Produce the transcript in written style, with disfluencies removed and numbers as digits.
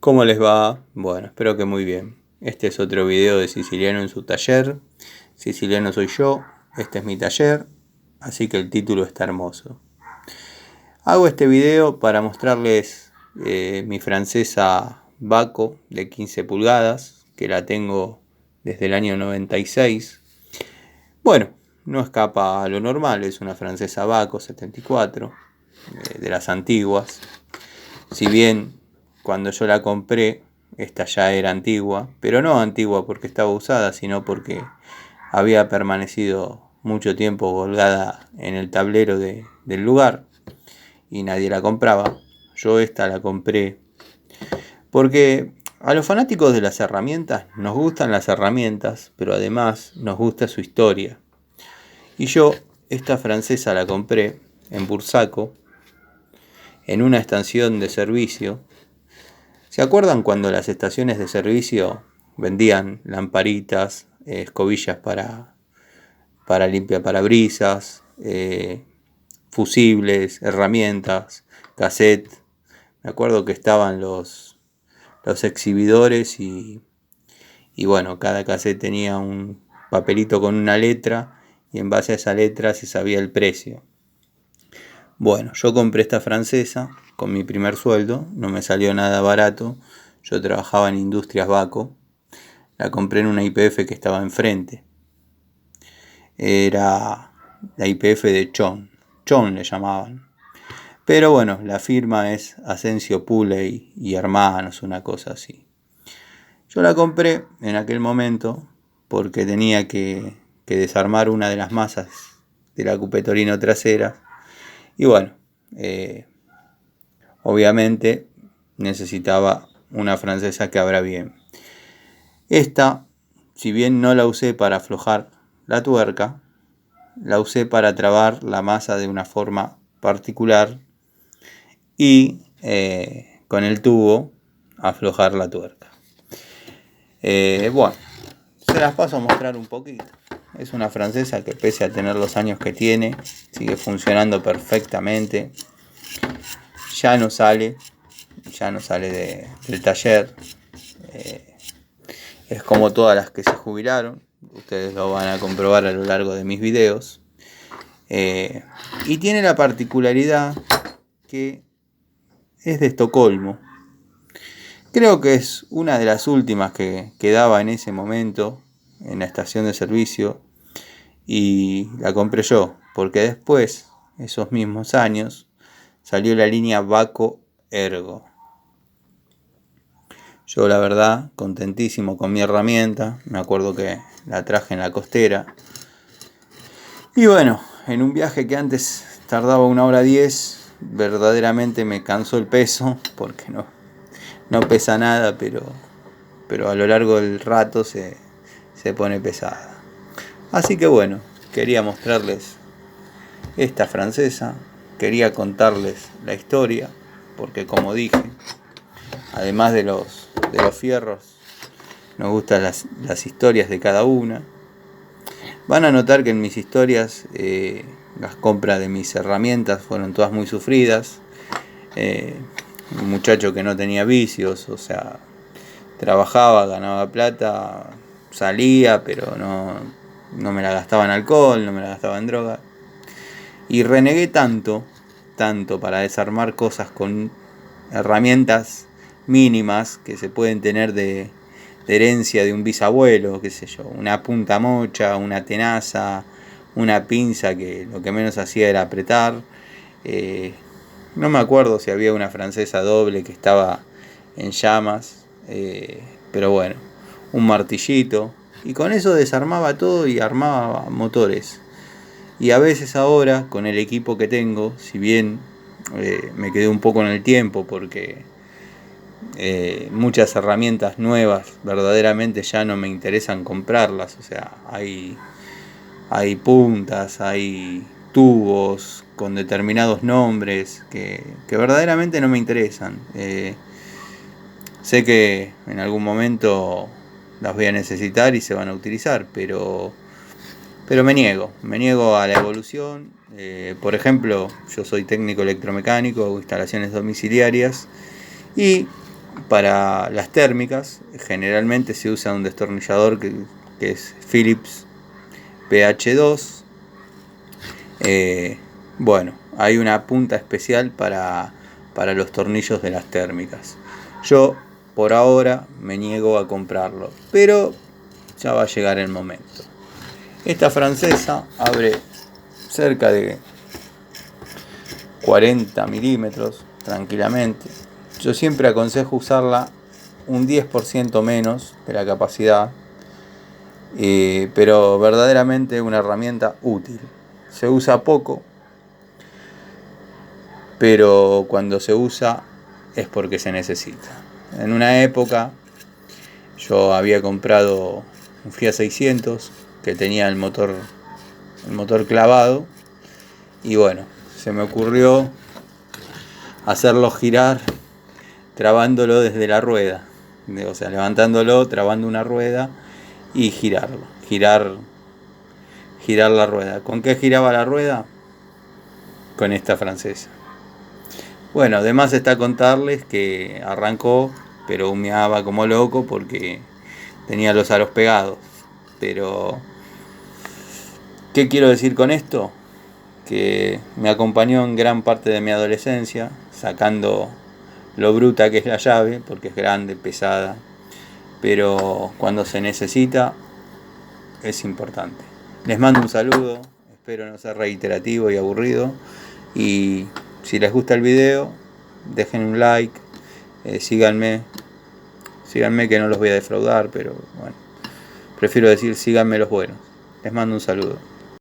¿Cómo les va? Bueno, espero que muy bien. Este es otro video de Siciliano en su taller. Siciliano soy yo, este es mi taller, así que el título está hermoso. Hago este video para mostrarles mi francesa Baco de 15 pulgadas, que la tengo desde el año 96. Bueno, no escapa a lo normal, es una francesa Baco 74, de las antiguas. Si bien cuando yo la compré, esta ya era antigua, pero no antigua porque estaba usada, sino porque había permanecido mucho tiempo colgada en el tablero del lugar y nadie la compraba. Yo esta la compré porque a los fanáticos de las herramientas nos gustan las herramientas, pero además nos gusta su historia. Y yo esta francesa la compré en Bursaco, en una estación de servicio. ¿Se acuerdan cuando las estaciones de servicio vendían lamparitas, escobillas para limpiar parabrisas, fusibles, herramientas, cassette? Me acuerdo que estaban los exhibidores y bueno, cada cassette tenía un papelito con una letra y en base a esa letra se sabía el precio. Bueno, yo compré esta francesa con mi primer sueldo, no me salió nada barato, yo trabajaba en Industrias Baco, la compré en una YPF que estaba enfrente, era la YPF de Chon le llamaban, pero bueno, la firma es Asensio Puley y Hermanos, una cosa así. Yo la compré en aquel momento porque tenía que desarmar una de las masas de la Coupé Torino trasera. Y bueno, obviamente necesitaba una francesa que abra bien. Esta, si bien no la usé para aflojar la tuerca, la usé para trabar la masa de una forma particular y con el tubo aflojar la tuerca. Bueno, se las paso a mostrar un poquito. Es una francesa que, pese a tener los años que tiene, sigue funcionando perfectamente. Ya no sale del taller. Es como todas las que se jubilaron. Ustedes lo van a comprobar a lo largo de mis videos. Y tiene la particularidad que es de Estocolmo. Creo que es una de las últimas que quedaba en ese momento en la estación de servicio y la compré yo, porque después, esos mismos años, salió la línea Baco Ergo. Yo la verdad, contentísimo con mi herramienta, me acuerdo que la traje en la costera. Y bueno, en un viaje que antes tardaba 1 hora 10, verdaderamente me cansó el peso, porque no pesa nada, pero a lo largo del rato se pone pesada. Así que bueno, quería mostrarles esta francesa, quería contarles la historia, porque como dije, además de los fierros, nos gustan las historias de cada una. Van a notar que en mis historias las compras de mis herramientas fueron todas muy sufridas. Un muchacho que no tenía vicios, o sea, trabajaba, ganaba plata, salía, pero no me la gastaba en alcohol, no me la gastaba en droga. Y renegué tanto para desarmar cosas con herramientas mínimas que se pueden tener de herencia de un bisabuelo, qué sé yo, una punta mocha, una tenaza, una pinza que lo que menos hacía era apretar. No me acuerdo si había una francesa doble que estaba en llamas, pero bueno, un martillito, y con eso desarmaba todo y armaba motores. Y a veces ahora, con el equipo que tengo, si bien me quedé un poco en el tiempo porque muchas herramientas nuevas verdaderamente ya no me interesan comprarlas, o sea, hay puntas, hay tubos con determinados nombres que verdaderamente no me interesan. Sé que en algún momento las voy a necesitar y se van a utilizar, pero me niego a la evolución. Por ejemplo, yo soy técnico electromecánico, hago instalaciones domiciliarias y Para las térmicas generalmente se usa un destornillador que es Phillips PH2. Bueno, hay una punta especial para los tornillos de las térmicas. Yo por ahora me niego a comprarlo, pero ya va a llegar el momento. Esta francesa abre cerca de 40 milímetros tranquilamente. Yo siempre aconsejo usarla un 10% menos de la capacidad, pero verdaderamente una herramienta útil. Se usa poco, pero cuando se usa es porque se necesita. En una época yo había comprado un Fiat 600 que tenía el motor clavado, y bueno, se me ocurrió hacerlo girar trabándolo desde la rueda, o sea, levantándolo, trabando una rueda y girar la rueda. ¿Con qué giraba la rueda? Con esta francesa. Bueno, además está contarles que arrancó, pero humeaba como loco porque tenía los aros pegados. Pero, ¿qué quiero decir con esto? Que me acompañó en gran parte de mi adolescencia, sacando lo bruta que es la llave, porque es grande, pesada, pero cuando se necesita es importante. Les mando un saludo, espero no ser reiterativo y aburrido, y si les gusta el video, dejen un like, síganme que no los voy a defraudar, pero bueno, prefiero decir síganme los buenos. Les mando un saludo.